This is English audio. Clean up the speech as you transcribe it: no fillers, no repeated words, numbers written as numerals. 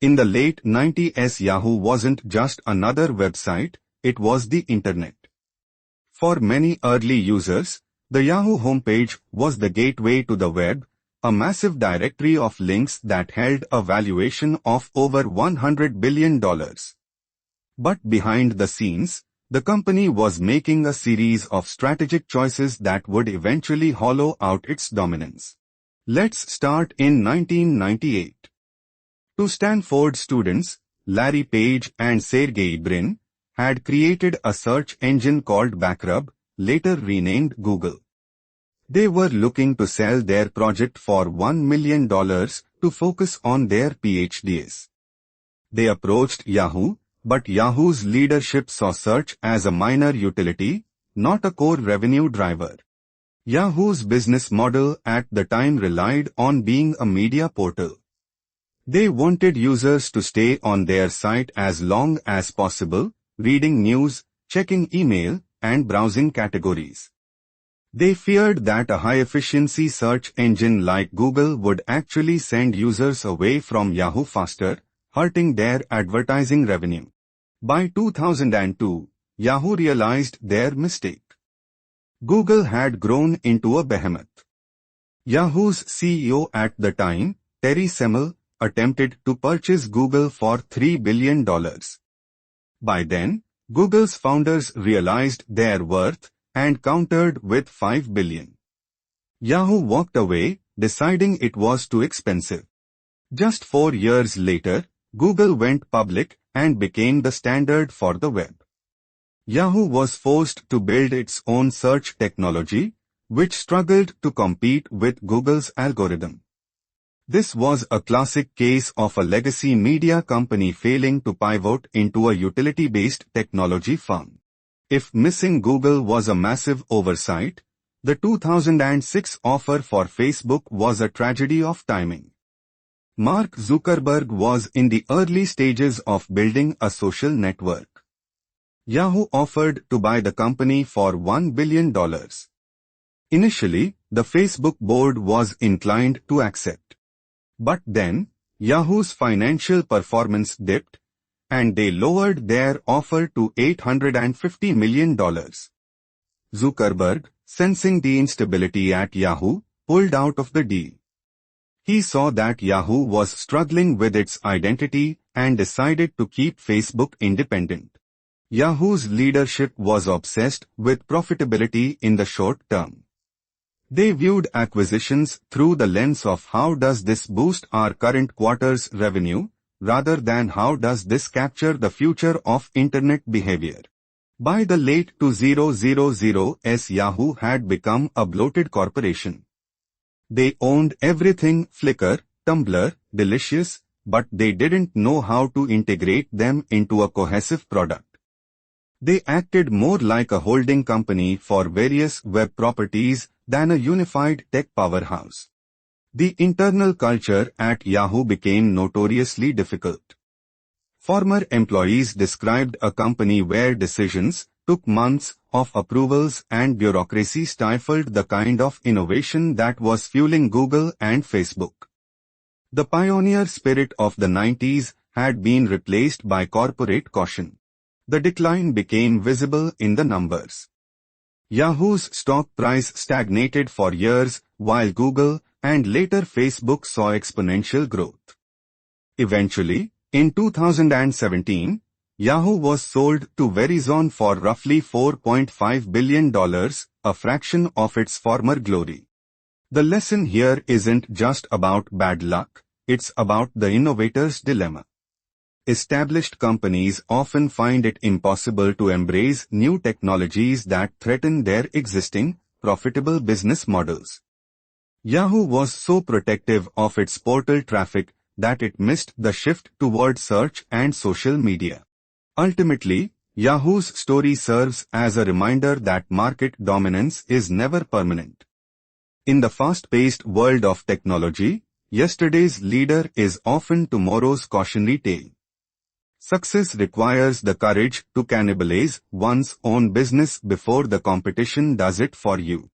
In the late 90s, Yahoo wasn't just another website, it was the internet. For many early users, the Yahoo homepage was the gateway to the web, a massive directory of links that held a valuation of over $100 billion. But behind the scenes, the company was making a series of strategic choices that would eventually hollow out its dominance. Let's start in 1998. Two Stanford students, Larry Page and Sergey Brin, had created a search engine called Backrub, later renamed Google. They were looking to sell their project for $1 million to focus on their PhDs. They approached Yahoo, but Yahoo's leadership saw search as a minor utility, not a core revenue driver. Yahoo's business model at the time relied on being a media portal. They wanted users to stay on their site as long as possible, reading news, checking email, and browsing categories. They feared that a high-efficiency search engine like Google would actually send users away from Yahoo faster, hurting their advertising revenue. By 2002, Yahoo realized their mistake. Google had grown into a behemoth. Yahoo's CEO at the time, Terry Semel, attempted to purchase Google for $3 billion. By then, Google's founders realized their worth and countered with $5 billion. Yahoo walked away, deciding it was too expensive. Just 4 years later, Google went public and became the standard for the web. Yahoo was forced to build its own search technology, which struggled to compete with Google's algorithm. This was a classic case of a legacy media company failing to pivot into a utility-based technology firm. If missing Google was a massive oversight, the 2006 offer for Facebook was a tragedy of timing. Mark Zuckerberg was in the early stages of building a social network. Yahoo offered to buy the company for $1 billion. Initially, the Facebook board was inclined to accept. But then, Yahoo's financial performance dipped, and they lowered their offer to $850 million. Zuckerberg, sensing the instability at Yahoo, pulled out of the deal. He saw that Yahoo was struggling with its identity and decided to keep Facebook independent. Yahoo's leadership was obsessed with profitability in the short term. They viewed acquisitions through the lens of how does this boost our current quarter's revenue, rather than how does this capture the future of internet behavior. By the late 2000s, Yahoo had become a bloated corporation. They owned everything: Flickr, Tumblr, Delicious, but they didn't know how to integrate them into a cohesive product. They acted more like a holding company for various web properties than a unified tech powerhouse. The internal culture at Yahoo became notoriously difficult. Former employees described a company where decisions took months of approvals and bureaucracy stifled the kind of innovation that was fueling Google and Facebook. The pioneer spirit of the 90s had been replaced by corporate caution. The decline became visible in the numbers. Yahoo's stock price stagnated for years, while Google and later Facebook saw exponential growth. Eventually, in 2017, Yahoo was sold to Verizon for roughly $4.5 billion, a fraction of its former glory. The lesson here isn't just about bad luck, it's about the innovator's dilemma. Established companies often find it impossible to embrace new technologies that threaten their existing, profitable business models. Yahoo was so protective of its portal traffic that it missed the shift toward search and social media. Ultimately, Yahoo's story serves as a reminder that market dominance is never permanent. In the fast-paced world of technology, yesterday's leader is often tomorrow's cautionary tale. Success requires the courage to cannibalize one's own business before the competition does it for you.